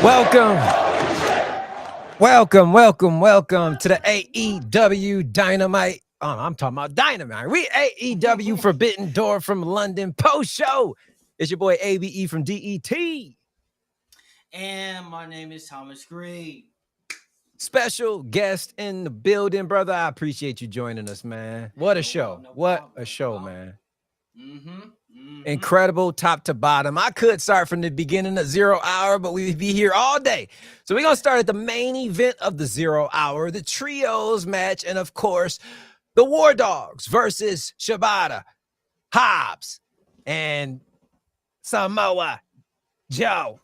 Welcome to the AEW Dynamite. Oh, I'm talking about Dynamite. We AEW Forbidden Door from London post show. It's your boy ABE from DET. And my name is Thomas Gray. Special guest in the building, brother. I appreciate you joining us, man. What a show. What a show, man. Incredible top to bottom. I could start from the beginning of 0 Hour, but we'd be here all day. So we're going to start at the main event of the 0 Hour, the trios match, and of course, the War Dogs versus Shibata, Hobbs, and Samoa Joe.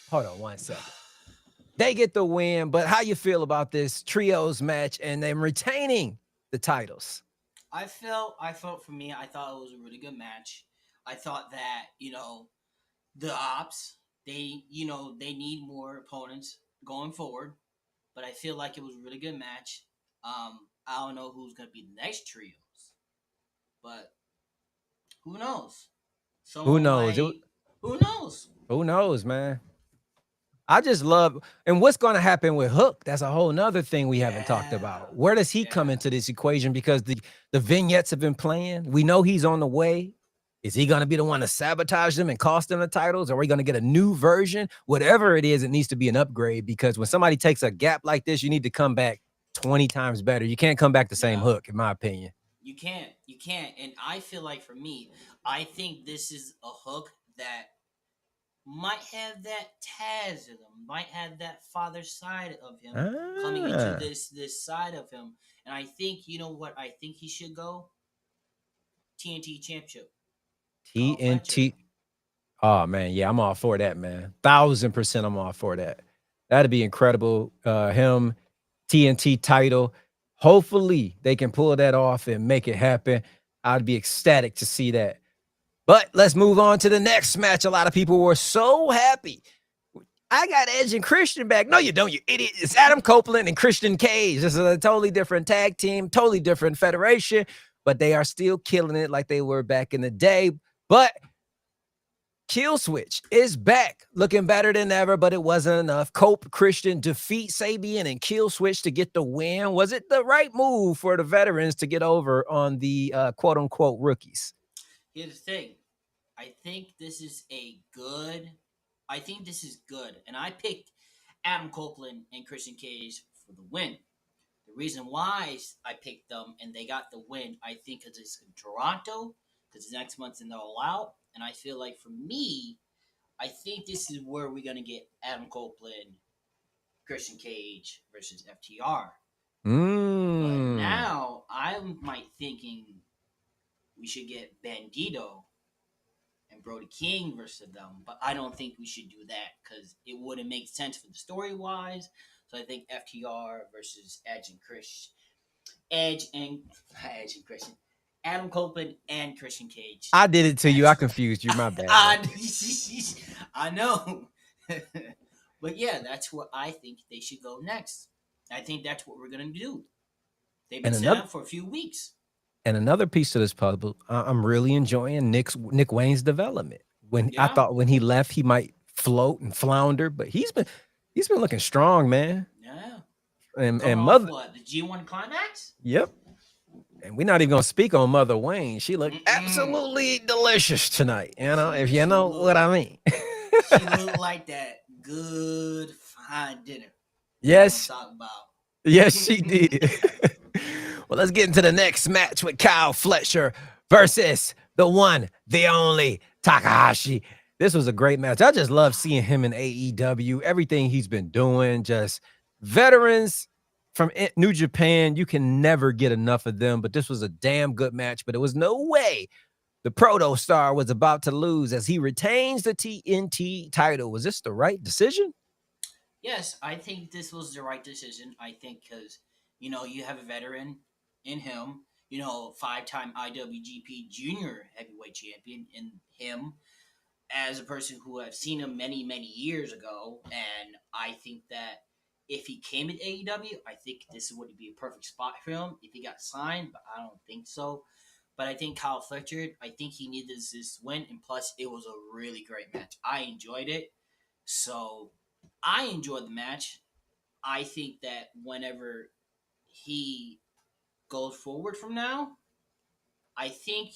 Hold on one second. They get the win, but how you feel about this trios match and them retaining the titles? I felt for me, I thought it was a really good match. I thought that, the Ops, they need more opponents going forward, but I feel like it was a really good match. I don't know who's going to be the next trios, but who knows? Who knows? Who knows? Who knows, man? I just love, and what's going to happen with Hook? That's a whole nother thing we haven't talked about. Where does he come into this equation? Because the vignettes have been playing. We know he's on the way. Is he going to be the one to sabotage them and cost them the titles? Are we going to get a new version? Whatever it is, it needs to be an upgrade, because when somebody takes a gap like this, you need to come back 20 times better. You can't come back the same Hook, in my opinion. You can't. And I feel like, for me, I think this is a Hook that might have that Taz in him, might have that father side of him coming into this side of him. And I think, you know what, I think he should go? TNT Championship. TNT. Oh, man. Yeah, I'm all for that, man. 1,000% I'm all for that. That'd be incredible. Him, TNT title. Hopefully they can pull that off and make it happen. I'd be ecstatic to see that. But let's move on to the next match. A lot of people were so happy. I got Edge and Christian back. No, you don't, you idiot. It's Adam Copeland and Christian Cage. This is a totally different tag team, totally different federation, but they are still killing it like they were back in the day. But Kill Switch is back, looking better than ever, but it wasn't enough. Christian defeat Sabian and Kill Switch to get the win. Was it the right move for the veterans to get over on the quote-unquote rookies? Here's the thing. I think this is good. And I picked Adam Copeland and Christian Cage for the win. The reason why I picked them and they got the win, I think, because it's in Toronto, because next month's in the All Out. And I feel like, for me, I think this is where we're going to get Adam Copeland, Christian Cage versus FTR. But now I'm thinking we should get Bandito and Brody King versus them, but I don't think we should do that because it wouldn't make sense for the story-wise. So I think FTR versus Adam Copeland and Christian Cage. I did it to you. I confused you. My bad. I know. But yeah, that's what I think they should go next. I think that's what we're going to do. They've been set up for a few weeks. And another piece to this puzzle, I'm really enjoying Nick Wayne's development. I thought when he left, he might float and flounder, but he's been looking strong, man. Yeah. And Mother, what, the G1 Climax? Yep. And we're not even gonna speak on Mother Wayne. She looked absolutely delicious tonight. If you know what I mean. She looked like that good fine dinner. Yes. Talking about. Yes, she did. Well, let's get into the next match with Kyle Fletcher versus the one, the only Takahashi. This was a great match. I just love seeing him in AEW. Everything he's been doing, just veterans from New Japan. You can never get enough of them, but this was a damn good match. But it was no way the Proto Star was about to lose as he retains the TNT title. Was this the right decision? Yes, I think this was the right decision. I think because, you have a veteran in him, 5-time IWGP Junior Heavyweight Champion in him, as a person who have seen him many, many years ago. And I think that if he came at AEW, I think this would be a perfect spot for him if he got signed, but I don't think so. But I think Kyle Fletcher, I think he needed this win, and plus it was a really great match. I enjoyed it. So I enjoyed the match. I think that whenever he goes forward from now, I think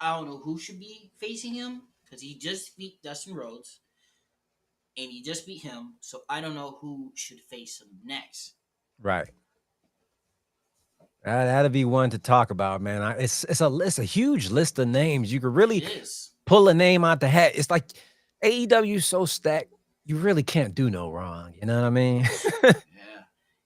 I don't know who should be facing him because he just beat Dustin Rhodes and he just beat him. So I don't know who should face him next. Right. That'd be one to talk about, man. It's a huge list of names. You could It really is. pull a name out the hat. It's like AEW is so stacked, you really can't do no wrong. You know what I mean? Yeah.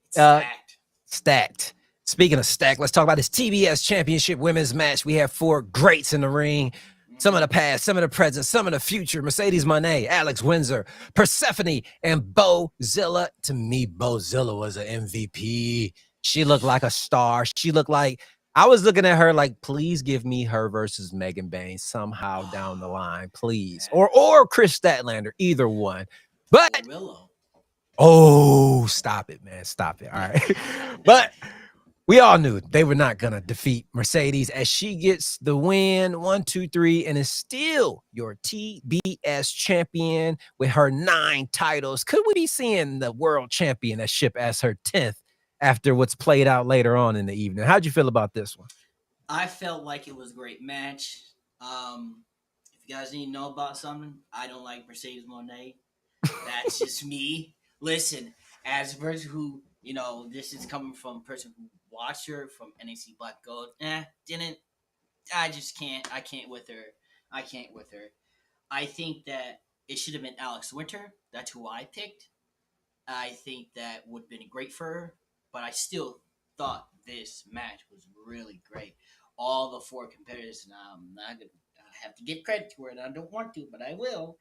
It's uh, stacked. stacked. Speaking of stacked, let's talk about this TBS Championship Women's match. We have 4 greats in the ring. Some of the past, some of the present, some of the future. Mercedes Moné, Alex Windsor, Persephone, and Bozilla. To me, Bozilla was an MVP. She looked like a star. She looked like, I was looking at her like, please give me her versus Megan Bain somehow down the line, please. Or Chris Statlander, either one. But Or Willow. oh, stop it, man. Stop it. All right. But we all knew they were not going to defeat Mercedes as she gets the win 1, 2, 3, and is still your TBS champion with her 9 titles. Could we be seeing the world championship as her 10th after what's played out later on in the evening? How'd you feel about this one? I felt like it was a great match. If you guys need to know about something, I don't like Mercedes Moné. That's just me. Listen, as a person who, this is coming from a person who watched her from NXT Black Gold, didn't. I just can't. I can't with her. I can't with her. I think that it should have been Alex Winter. That's who I picked. I think that would have been great for her, but I still thought this match was really great. All the 4 competitors, and I'm not going to have to give credit to her, and I don't want to, but I will.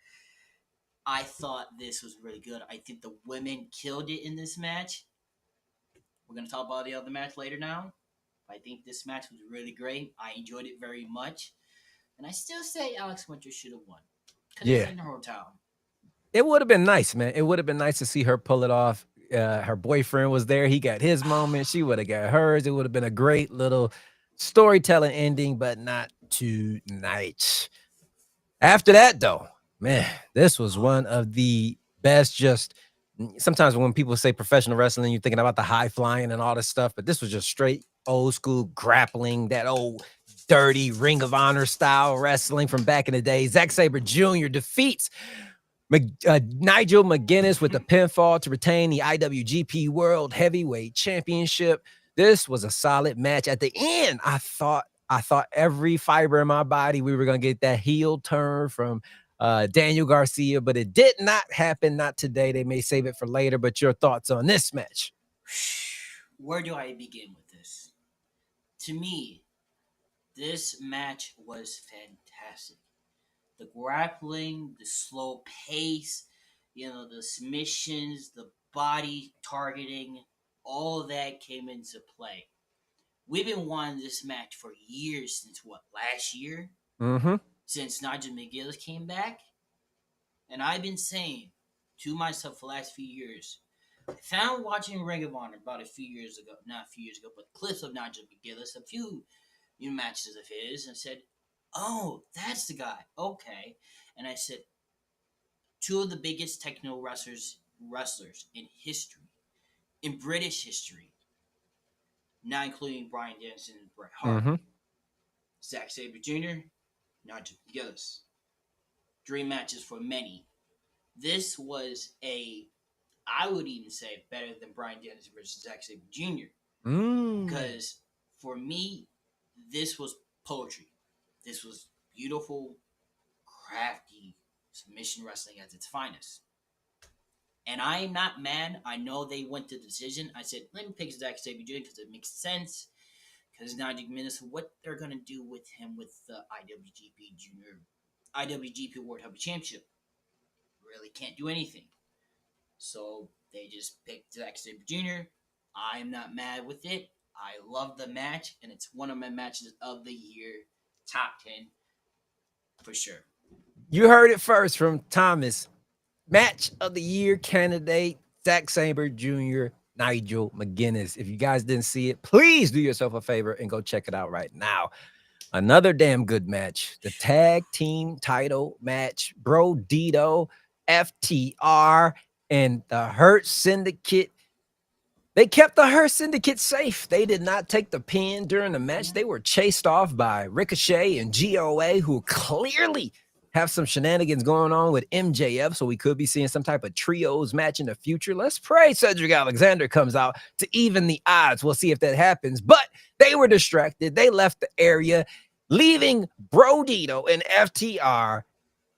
I thought this was really good. I think the women killed it in this match. We're going to talk about the other match later now. I think this match was really great. I enjoyed it very much. And I still say Alex Winter should have won. Because it's in her hometown. It would have been nice, man. It would have been nice to see her pull it off. Her boyfriend was there. He got his moment. She would have got hers. It would have been a great little storytelling ending, but not tonight. After that, though, man, this was one of the best. Just sometimes when people say professional wrestling, you're thinking about the high flying and all this stuff, but this was just straight old school grappling, that old dirty Ring of Honor style wrestling from back in the day. Zack Sabre Jr. defeats Nigel McGuinness with the pinfall to retain the IWGP World Heavyweight Championship. This was a solid match. At the end, I thought every fiber in my body we were gonna get that heel turn from Daniel Garcia, but it did not happen. Not today. They may save it for later. But your thoughts on this match? Where do I begin with this? To me, this match was fantastic. The grappling, the slow pace, the submissions, the body targeting, all of that came into play. We've been wanting this match for years since last year? Mm-hmm. Since Nigel McGuinness came back. And I've been saying to myself for the last few years, I found watching Ring of Honor about a few years ago, not a few years ago, but clips of Nigel McGuinness, a few matches of his, and said, oh, that's the guy. Okay. And I said, 2 of the biggest techno wrestlers in history, in British history, not including Bryan Danielson and Bret Hart. Mm-hmm. Zack Sabre Jr., Nigel McGuinness. Dream matches for many. This was I would even say, better than Bryan Danielson versus Zack Sabre Jr. Because for me, this was poetry. This was beautiful, crafty submission wrestling at its finest. And I am not mad. I know they went to the decision. I said, let me pick Zack Sabre Jr. because it makes sense. Because Nigel McGuinness, what they're going to do with him with the IWGP World Heavyweight Championship. Really can't do anything. So they just picked Zack Sabre Jr. I'm not mad with it. I love the match, and it's one of my matches of the year, top 10, for sure. You heard it first from Thomas. Match of the year candidate, Zack Sabre Jr., Nigel McGuinness. If you guys didn't see it, please do yourself a favor and go check it out right now. Another damn good match. The tag team title match. Bro Dito, FTR and the Hurt Syndicate. They kept the Hurt Syndicate safe. They did not take the pin during the match. They were chased off by Ricochet and GOA, who clearly have some shenanigans going on with MJF, so we could be seeing some type of trios match in the future. Let's pray Cedric Alexander comes out to even the odds. We'll see if that happens. But they were distracted. They left the area, leaving Brodito and FTR.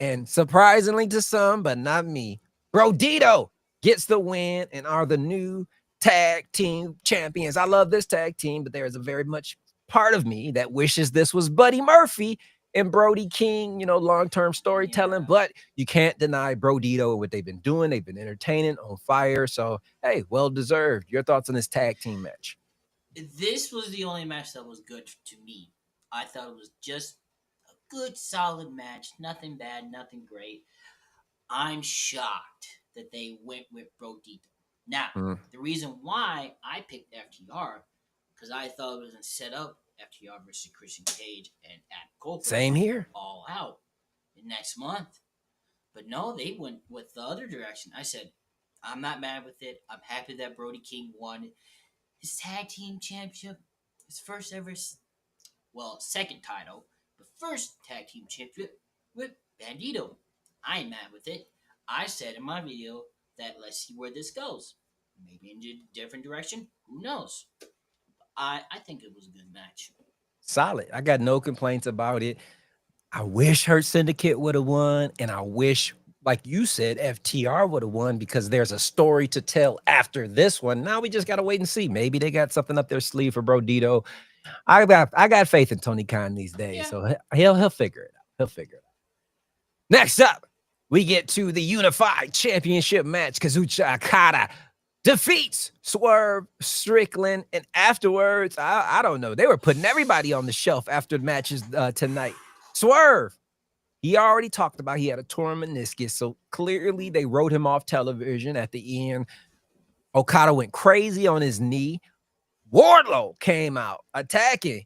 And surprisingly to some, but not me, Brodito gets the win and are the new tag team champions. I love this tag team, but there is a very much part of me that wishes this was Buddy Murphy and Brody King, long-term storytelling, but you can't deny Brodito and what they've been doing. They've been entertaining, on fire. So, hey, well-deserved. Your thoughts on this tag team match? This was the only match that was good to me. I thought it was just a good, solid match. Nothing bad, nothing great. I'm shocked that they went with Brodito. Now, the reason why I picked FTR, because I thought it was going to set up FTR versus Christian Cage and Adam Cole. Same here. All out next month. But no, they went with the other direction. I said, I'm not mad with it. I'm happy that Brody King won his tag team championship. His first ever, second title, but first tag team championship with Bandito. I ain't mad with it. I said in my video that let's see where this goes. Maybe in a different direction. Who knows? I think it was a good match. Solid. I got no complaints about it. I wish Hurt Syndicate would have won, and I wish, like you said, FTR would have won because there's a story to tell after this one. Now we just got to wait and see. Maybe they got something up their sleeve for Brodito. I got faith in Tony Khan these days, so he'll figure it out. He'll figure it out. Next up, we get to the Unified Championship match. Kazuchika Okada defeats Swerve Strickland, and afterwards, I don't know. They were putting everybody on the shelf after the matches tonight. Swerve, he already talked about he had a torn meniscus, so clearly they wrote him off television at the end. Okada went crazy on his knee. Wardlow came out attacking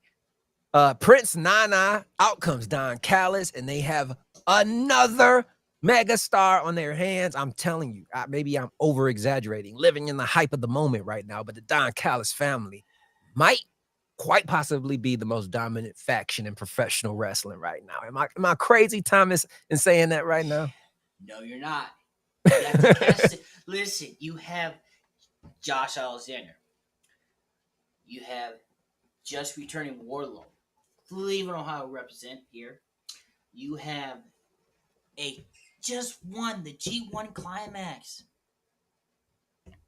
Prince Nana. Out comes Don Callis, and they have another megastar on their hands. I'm telling you, maybe I'm over-exaggerating, living in the hype of the moment right now, but the Don Callis family might quite possibly be the most dominant faction in professional wrestling right now. Am I crazy, Thomas, in saying that right now? No, you're not. You have to cast it. Listen, you have Josh Alexander. You have just returning Wardlow. Cleveland, Ohio represent here. You have just won the G1 Climax.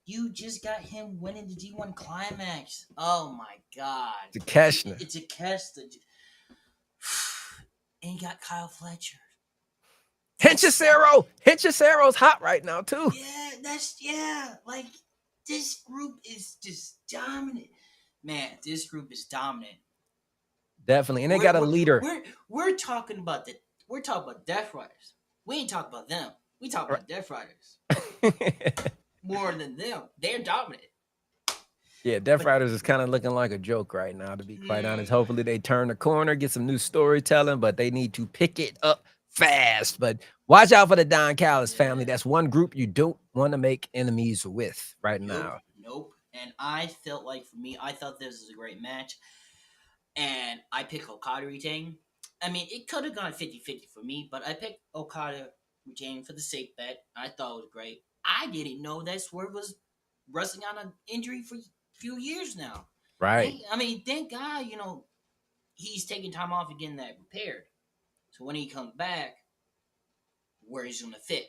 You just got him winning the G1 Climax. Oh my God. It's a Keshner. It's a Keshner. And you got Kyle Fletcher. Henchicero's hot right now, too. Yeah. Like, this group is just dominant. Man, this group is dominant. Definitely. And they got a leader. We're talking about Death Riders. We ain't talking about them. We talk about Death Riders. More than them. They're dominant. Yeah, Death Riders is kind of looking like a joke right now, to be quite honest. Hopefully they turn the corner, get some new storytelling, but they need to pick it up fast. But watch out for the Don Callis family. That's one group you don't want to make enemies with right now. Nope. And I felt like, for me, I thought this was a great match. And I picked Okada retain. I mean, it could have gone 50-50 for me, but I picked Okada retain for the safe bet. I thought it was great. I didn't know that Swerve was wrestling on an injury for a few years now. Right. I mean, thank God, he's taking time off and getting that repaired. So when he comes back, where he's going to fit,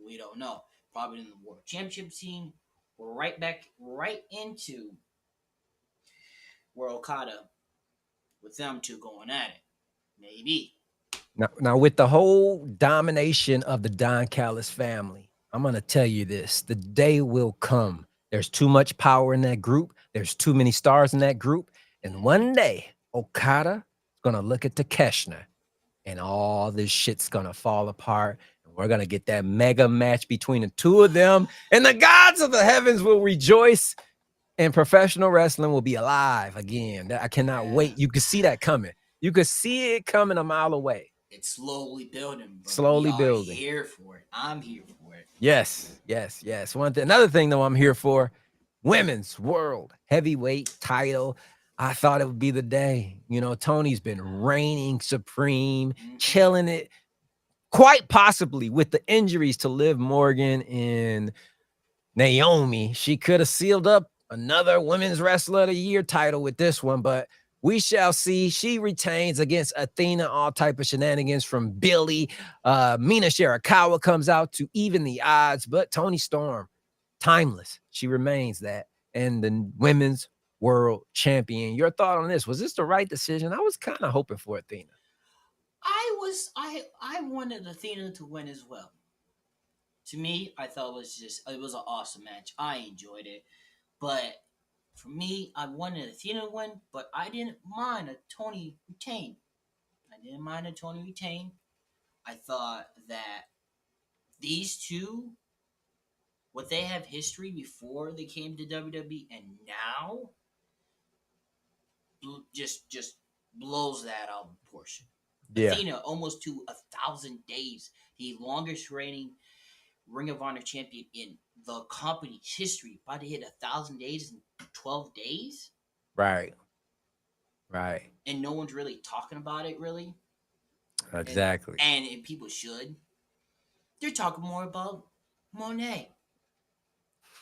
we don't know. Probably in the World Championship scene. We're right into where Okada, with them two going at it. Maybe. Now, with the whole domination of the Don Callis family, I'm going to tell you this. The day will come. There's too much power in that group. There's too many stars in that group. And one day, Okada is going to look at the Keshner, and all this shit's going to fall apart. And we're going to get that mega match between the two of them. And the gods of the heavens will rejoice. And professional wrestling will be alive again. I cannot wait. You can see that coming. You could see it coming a mile away. It's slowly building, but we Slowly are building. here for it. I'm here for it. Yes, yes, yes. Another thing though I'm here for, women's world heavyweight title. I thought it would be the day. You know, Tony's been reigning supreme, killing it, quite possibly with the injuries to Liv Morgan and Naomi. She could have sealed up another women's wrestler of the year title with this one, but we shall see. She retains against Athena, all type of shenanigans from Billy. Mina Shirakawa comes out to even the odds, but Toni Storm, timeless. She remains that. And the women's world champion. Your thought on this? Was this the right decision? I was kind of hoping for Athena. I wanted Athena to win as well. To me, I thought it was an awesome match. I enjoyed it. But for me, I wanted Athena to win, but I didn't mind a Tony retain. I thought that these two, what they have history before they came to WWE and now, just blows that out of proportion. Yeah. Athena almost to 1,000 days, the longest reigning Ring of Honor champion in the company's history, about to hit 1,000 days in 12 days. Right. And no one's really talking about it, really. Exactly. And people should. They're talking more about Monet.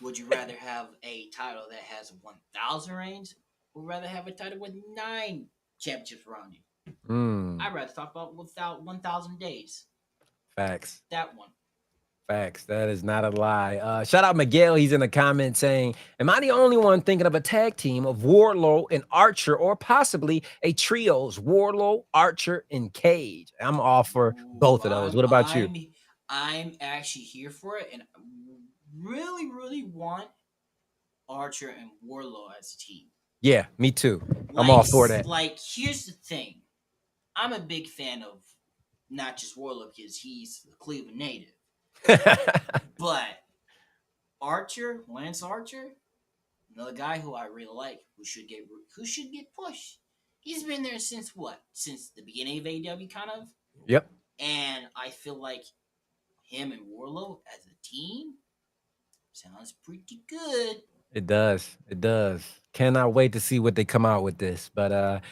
Would you rather have a title that has 1,000 reigns, or rather have a title with 9 championships around you? I'd rather talk about without 1,000 days. Facts. That one. Facts. That is not a lie. Shout out Miguel. He's in the comments saying, am I the only one thinking of a tag team of Wardlow and Archer, or possibly a trios, Wardlow, Archer, and Cage? I'm all for both of those. What about you? I'm actually here for it, and I really, really want Archer and Wardlow as a team. Yeah, me too. I'm all for that. Like, here's the thing. I'm a big fan of not just Wardlow because he's a Cleveland native. But Lance Archer, another guy who I really like, who should get pushed. He's been there since what? Since the beginning of AEW, kind of. Yep. And I feel like him and Wardlow as a team sounds pretty good. It does. Cannot wait to see what they come out with this. But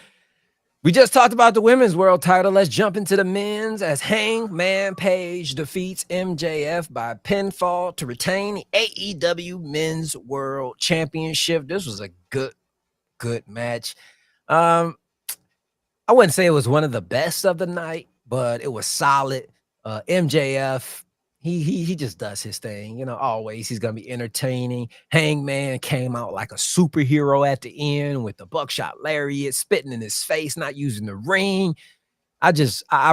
we just talked about the women's world title. Let's jump into the men's as Hangman Page defeats MJF by pinfall to retain the AEW Men's World Championship. This was a good match. I wouldn't say it was one of the best of the night, but it was solid. MJF, he just does his thing. You know, always he's going to be entertaining. Hangman came out like a superhero at the end with the buckshot lariat, spitting in his face, not using the ring. I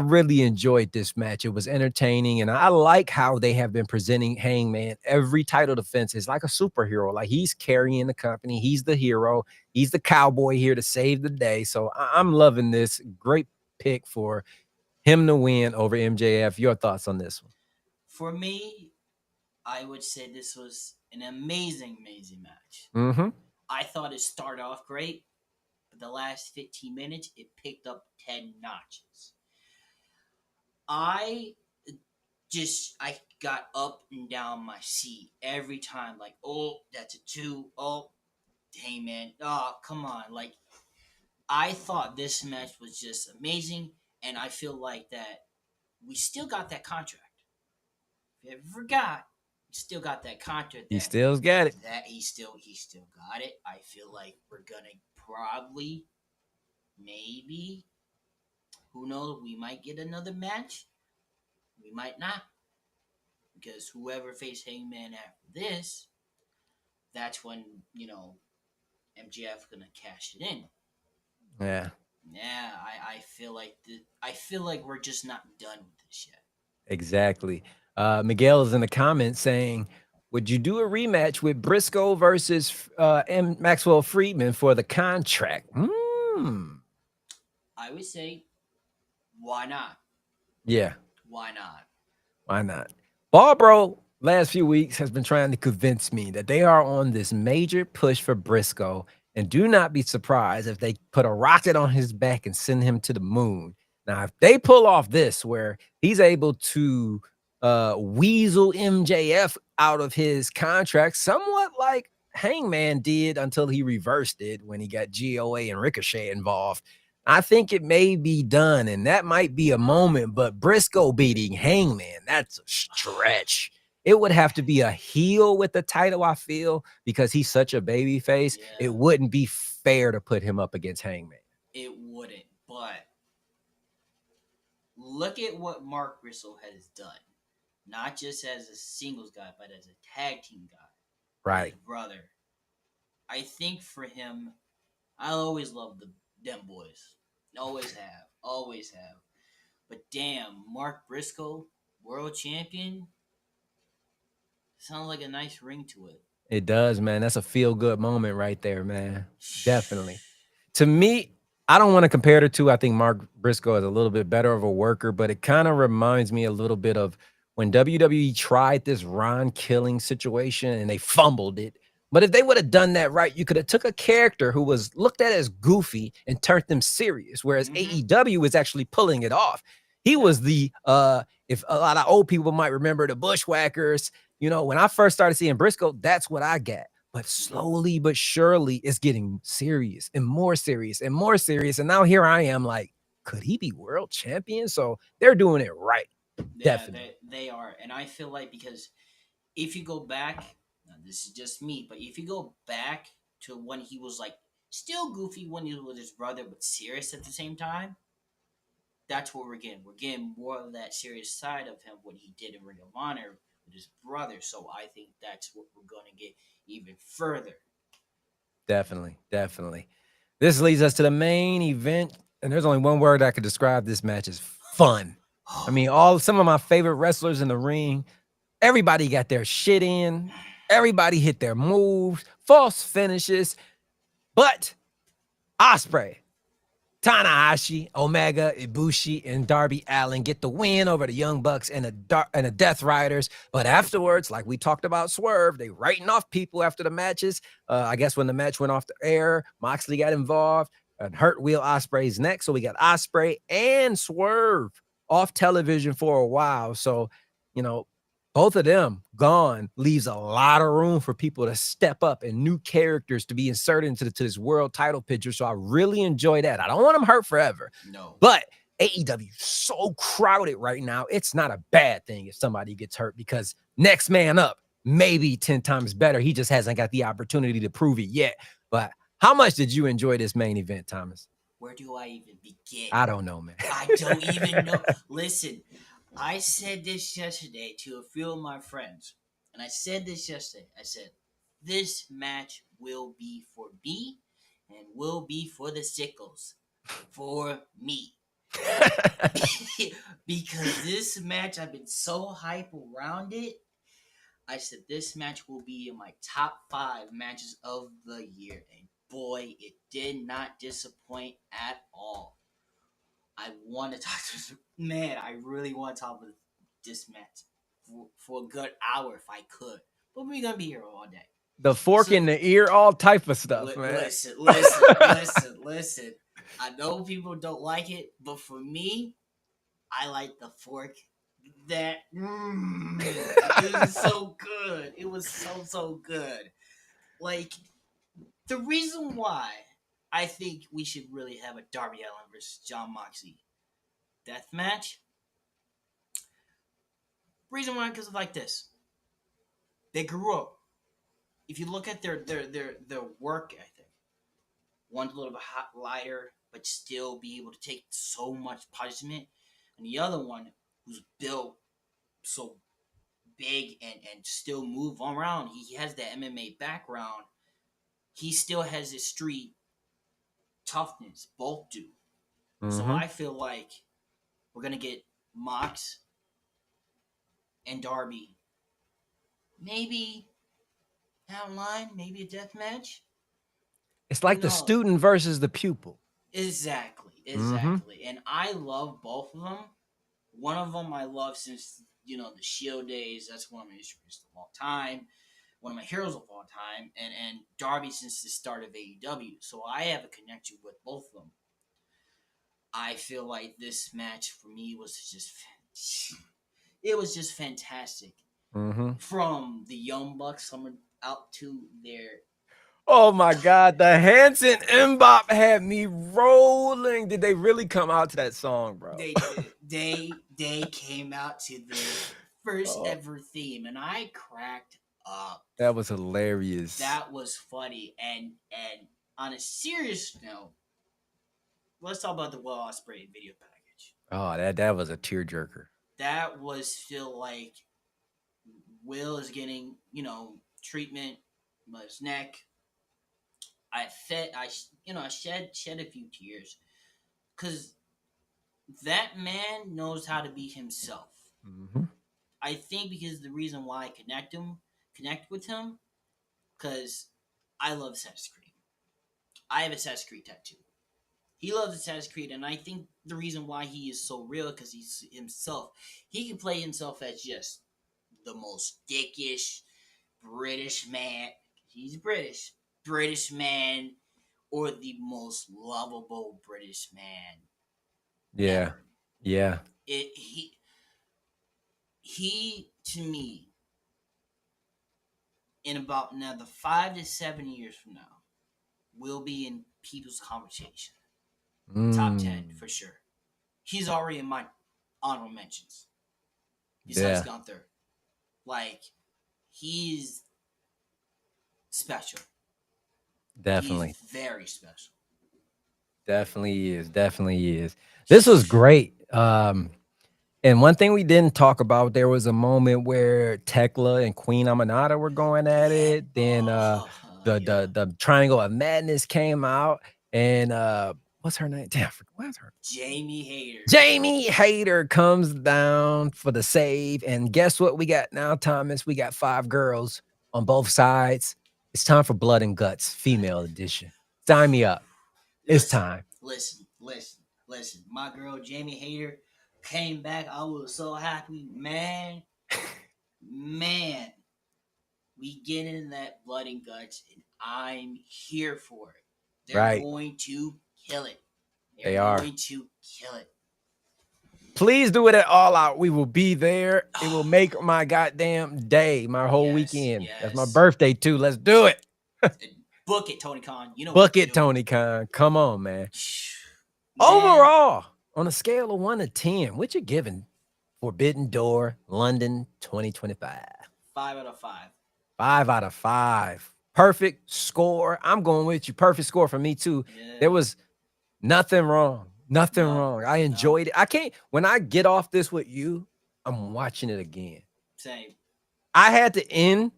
really enjoyed this match. It was entertaining, and I like how they have been presenting Hangman. Every title defense is like a superhero. Like, he's carrying the company. He's the hero. He's the cowboy here to save the day. So I'm loving this. Great pick for him to win over MJF. Your thoughts on this one? For me, I would say this was an amazing match. Mm-hmm. I thought it started off great, but the last 15 minutes, it picked up 10 notches. I got up and down my seat every time. Like, oh, that's a 2. Oh, hey, man. Oh, come on. Like, I thought this match was just amazing, and I feel like that we still got that contract. If you ever forgot, he still got that contract. He still's got it. That he still got it. I feel like we're gonna probably, maybe, who knows? We might get another match. We might not, because whoever faced Hangman after this, that's when MJF gonna cash it in. Yeah. Yeah, I feel like we're just not done with this yet. Exactly. Miguel is in the comments saying, would you do a rematch with Briscoe versus Maxwell Friedman for the contract? I would say, why not? Yeah. Why not? Why not? Barbro, last few weeks, has been trying to convince me that they are on this major push for Briscoe, and do not be surprised if they put a rocket on his back and send him to the moon. Now, if they pull off this where he's able to weasel MJF out of his contract, somewhat like Hangman did until he reversed it when he got GOA and Ricochet involved. I think it may be done, and that might be a moment, but Briscoe beating Hangman, that's a stretch. It would have to be a heel with the title, I feel, because he's such a baby face. Yeah. It wouldn't be fair to put him up against Hangman. It wouldn't, but look at what Mark Briscoe has done. Not just as a singles guy, but as a tag team guy. Right. His brother. I think for him, I always loved them boys. Always have. Always have. But damn, Mark Briscoe, world champion, sounds like a nice ring to it. It does, man. That's a feel-good moment right there, man. Definitely. To me, I don't want to compare the two. I think Mark Briscoe is a little bit better of a worker, but it kind of reminds me a little bit of when WWE tried this Ron Killing situation and they fumbled it. But if they would have done that right, you could have took a character who was looked at as goofy and turned them serious, whereas AEW is actually pulling it off. He was the, if a lot of old people might remember the Bushwhackers, you know, when I first started seeing Briscoe, that's what I got. But slowly but surely, it's getting serious and more serious and more serious. And now here I am like, could he be world champion? So they're doing it right. Yeah, Definitely. they are. And I feel like because if you go back, now this is just me, but if you go back to when he was like still goofy when he was with his brother, but serious at the same time, that's what we're getting. We're getting more of that serious side of him, what he did in Ring of Honor with his brother. So I think that's what we're going to get even further. Definitely. Definitely. This leads us to the main event. And there's only one word I could describe this match as fun. I mean, some of my favorite wrestlers in the ring, everybody got their shit in. Everybody hit their moves, false finishes. But Ospreay, Tanahashi, Omega, Ibushi, and Darby Allin get the win over the Young Bucks and the Death Riders. But afterwards, like we talked about Swerve, they writing off people after the matches. I guess when the match went off the air, Moxley got involved and hurt Will Ospreay's neck. So we got Ospreay and Swerve off television for a while. So, you know, both of them gone leaves a lot of room for people to step up and new characters to be inserted into this world title picture. So I really enjoy that. I don't want them hurt forever. No. But AEW is so crowded right now. It's not a bad thing if somebody gets hurt because next man up, maybe 10 times better. He just hasn't got the opportunity to prove it yet. But how much did you enjoy this main event, Thomas? Where do I even begin? I don't know, man. I don't even know. Listen, I said this yesterday to a few of my friends, and I said this yesterday. I said, this match will be for me and will be for the sickles. For me. Because this match, I've been so hype around it. I said, this match will be in my top 5 matches of the year. And boy, it did not disappoint at all. I want to talk to this man. I really want to talk about this match for a good hour if I could. But we're gonna be here all day. The fork in the ear, all type of stuff, man. Listen. I know people don't like it, but for me, I like the fork. It was so good. It was so good. Like the reason why I think we should really have a Darby Allin versus Jon Moxley death match. Reason why, because of like this. They grew up. If you look at their work ethic, one's a little bit lighter, but still be able to take so much punishment, and the other one who's built so big and still move around. He has that MMA background. He still has his street toughness. Both do. So I feel like we're gonna get Mox and Darby. Maybe online, maybe a death match. It's like the student versus the pupil. Exactly. And I love both of them. One of them I love since, the Shield days. That's one of my instruments of all time. One of my heroes of all time. And Darby since the start of AEW. So I have a connection with both of them. I feel like this match for me was just it was just fantastic. Mm-hmm. From the Young Bucks coming out to their Oh my God, the Hanson Mbop had me rolling. Did they really come out to that song, bro? they did they came out to their first Oh, ever theme, and I cracked up. that was hilarious. That was funny. And on a serious note, let's talk about the Will Ospreay video package. Oh, that was a tearjerker. That was still like Will is getting, treatment on his neck. I shed a few tears because that man knows how to be himself. Mm-hmm. I think because the reason why I connect with him, because I love Assassin's Creed. I have a Assassin's Creed tattoo. He loves Assassin's Creed, and I think the reason why he is so real because he's himself. He can play himself as just the most dickish British man. He's British man, or the most lovable British man Yeah. ever. Yeah. It he to me in about another 5 to 7 years from now will be in people's conversation. Top 10 Mm. for sure. He's already in my honorable mentions. Besides Yeah. Gunther, like he's special. Definitely. He's very special. Definitely is. Definitely is. This was great. And one thing we didn't talk about, there was a moment where Tekla and Queen Amanada were going at Yeah. it. Then the Yeah. the Triangle of Madness came out, and what's her name? Damn, what's her? Jamie Hayter. Jamie Hayter comes down for the save, and guess what we got now, Thomas? We got 5 girls on both sides. It's time for Blood and Guts, female edition. Sign me up. It's Listen, time. listen. My girl Jamie Hayter came back. I was so happy, man. Man, we get in that Blood and Guts, and I'm here for it. They're Right. going to kill it. They're They are. going to kill it. Please do it at All Out. We will be there. It will make my goddamn day, my whole weekend. That's my birthday too. Let's do it. Book it, Tony Khan. You know what Book to it, do. Tony Khan. Come on, man. Man, Overall, on a scale of 1 to 10, what you giving Forbidden Door, London 2025? 5 out of 5. 5 out of 5. Perfect score. I'm going with you. Perfect score for me too. Yeah. There was nothing wrong. Nothing wrong. I enjoyed it. I can't, when I get off this with you, I'm watching it again. Same. I had to end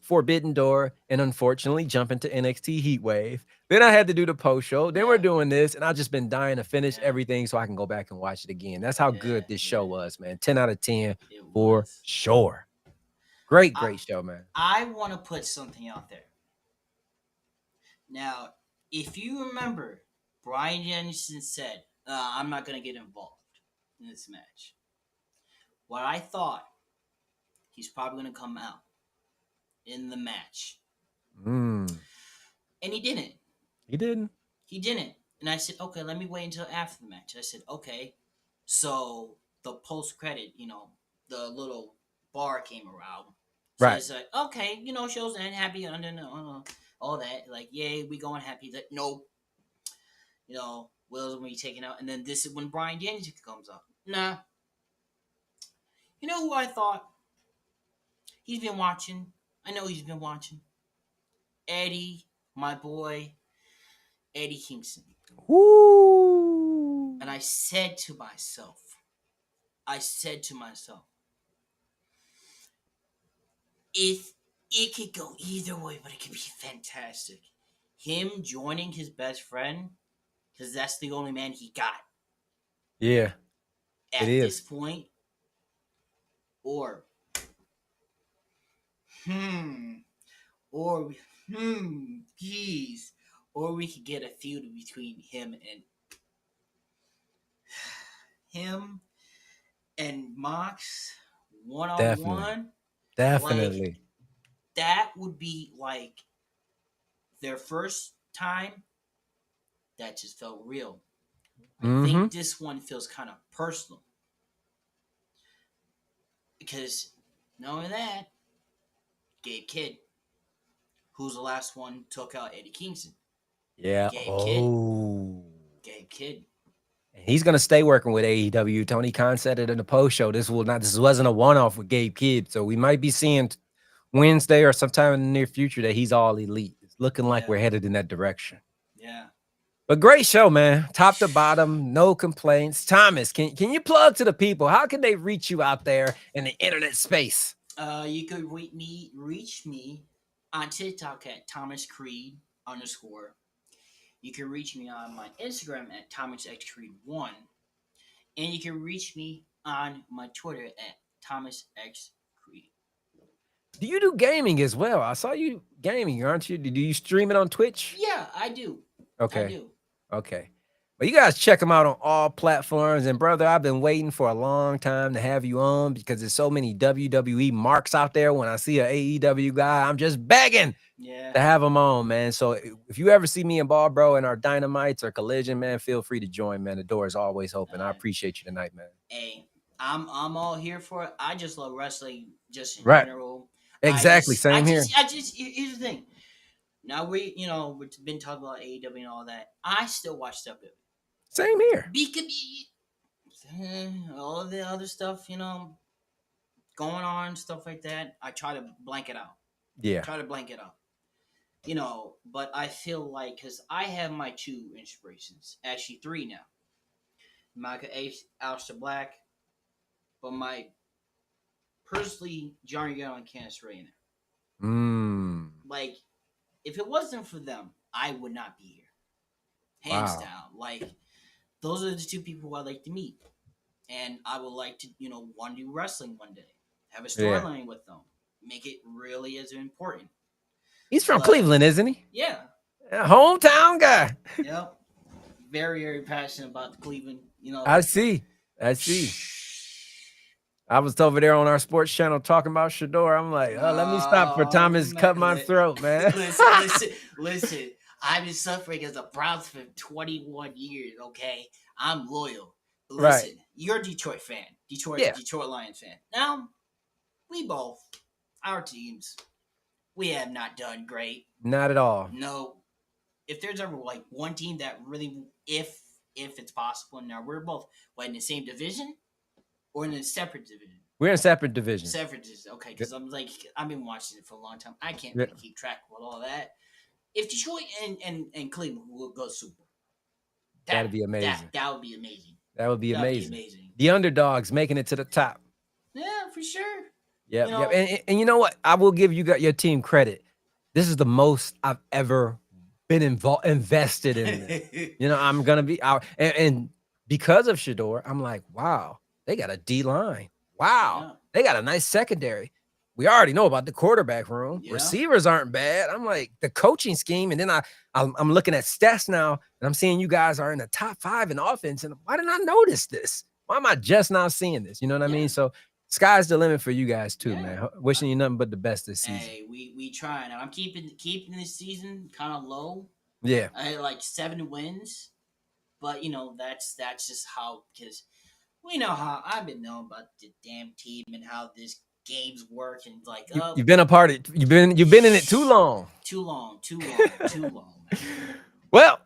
Forbidden Door and unfortunately jump into NXT Heatwave. Then I had to do the post show. Then we're doing this, and I've just been dying to finish everything so I can go back and watch it again. That's how good this show was, man. 10 out of 10 for sure. Great show, man. I want to put something out there. Now, if you remember, Brian Danielson said, I'm not going to get involved in this match. What I thought, he's probably going to come out in the match. And he didn't. He didn't. He didn't. And I said, okay, let me wait until after the match. I said, okay. So the post-credit, the little bar came around. So Right. it's like, okay, shows end happy under all that. Like, yay, we going happy. That nope. Will's gonna be taken out. And then this is when Brian Danielson comes up. Nah. You know who I thought? He's been watching. I know he's been watching. Eddie, my boy, Eddie Kingston. Woo. And I said to myself, if it could go either way, but it could be fantastic. Him joining his best friend, because that's the only man he got. Yeah. At this point. Or geez. Or we could get a feud between him and Mox one-on-one. Definitely. Like, that would be like their first time. That just felt real. I think this one feels kind of personal because knowing that Gabe Kidd, who's the last one took out Eddie Kingston. Yeah. Gabe Kidd. Oh. Gabe Kidd. He's gonna stay working with AEW. Tony Khan said it in the post show. This wasn't a one-off with Gabe Kidd. So we might be seeing Wednesday or sometime in the near future that he's all elite. It's looking like we're headed in that direction. Yeah. But great show, man. Top to bottom, no complaints. Thomas, can you plug to the people? How can they reach you out there in the internet space? You could reach me on TikTok at Thomas Creed _. You can reach me on my Instagram at ThomasXCreed1. And you can reach me on my Twitter at ThomasXCreed. Do you do gaming as well? I saw you gaming, aren't you? Do you stream it on Twitch? Yeah, I do. Okay. I do. Okay. Well, you guys check him out on all platforms. And brother, I've been waiting for a long time to have you on because there's so many WWE marks out there. When I see an AEW guy, I'm just begging to have him on, man. So if you ever see me and Ball Bro in our Dynamites or Collision, man, feel free to join, man. The door is always open. I appreciate you tonight, man. Hey, I'm all here for it. I just love wrestling just in general. Exactly. Same here. Here's the thing. Now we've been talking about AEW and all that. I still watch stuff. Same here. All of the other stuff, going on, stuff like that. I try to blank it out. Yeah. Try to blank it out. But I feel like, because I have my 2 inspirations, actually 3 now. Michael Aleister Black, but my personally Johnny Gargano and Candice Ray in there. Like, if it wasn't for them, I would not be here. Hands down. Like, those are the 2 people who I'd like to meet. And I would like to, want to do wrestling one day. Have a storyline with them. Make it really as important. He's from Cleveland, isn't he? Yeah. Hometown guy. Yep. Very, very passionate about the Cleveland, I see. I was over there on our sports channel talking about Shador. I'm like, let me stop for Thomas cut my throat, man. Listen. I've been suffering as a Browns for 21 years, okay? I'm loyal. Listen, you're a Detroit fan. Detroit Lions fan. Now, we both, our teams, we have not done great. Not at all. No. If there's ever like one team that really, if it's possible, now we're both in the same division or in a separate division. We're in separate divisions. Separate divisions, okay? Because I've been watching it for a long time. I can't really keep track with all that. If Detroit and Cleveland will go Super, that'd be amazing. That would be amazing. That would be amazing. The underdogs making it to the top. Yeah, for sure. Yeah. And you know what? I will give you your team credit. This is the most I've ever been invested in this. I'm gonna be out, and because of Shador, I'm like, wow, they got a D line. Wow, they got a nice secondary. We already know about the quarterback room. Yeah. Receivers aren't bad. I'm like, the coaching scheme, and then I'm looking at stats now, and I'm seeing you guys are in the top 5 in offense. And why didn't I notice this? Why am I just now seeing this? You know what I mean? So sky's the limit for you guys too, man. Wishing you nothing but the best this season. Hey, we trying. I'm keeping this season kind of low. Yeah, I had like 7 wins, but that's just how, because we know how I've been knowing about the damn team and how this games work, and like you've been a part of it. You've been in it too long. Too long, man. Well,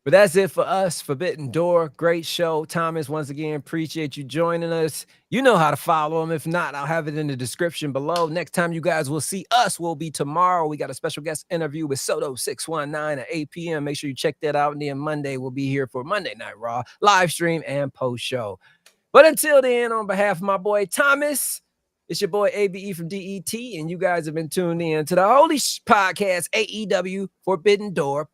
but that's it for us. Forbidden Door, great show. Thomas, once again, appreciate you joining us. You know how to follow him. If not, I'll have it in the description below. Next time you guys will see us will be tomorrow. We got a special guest interview with Soto 619 at 8 p.m. Make sure you check that out. And then Monday we'll be here for Monday Night Raw live stream and post show. But until then, on behalf of my boy Thomas, it's your boy ABE from DET, and you guys have been tuned in to the Holy Shhh Podcast, AEW Forbidden Door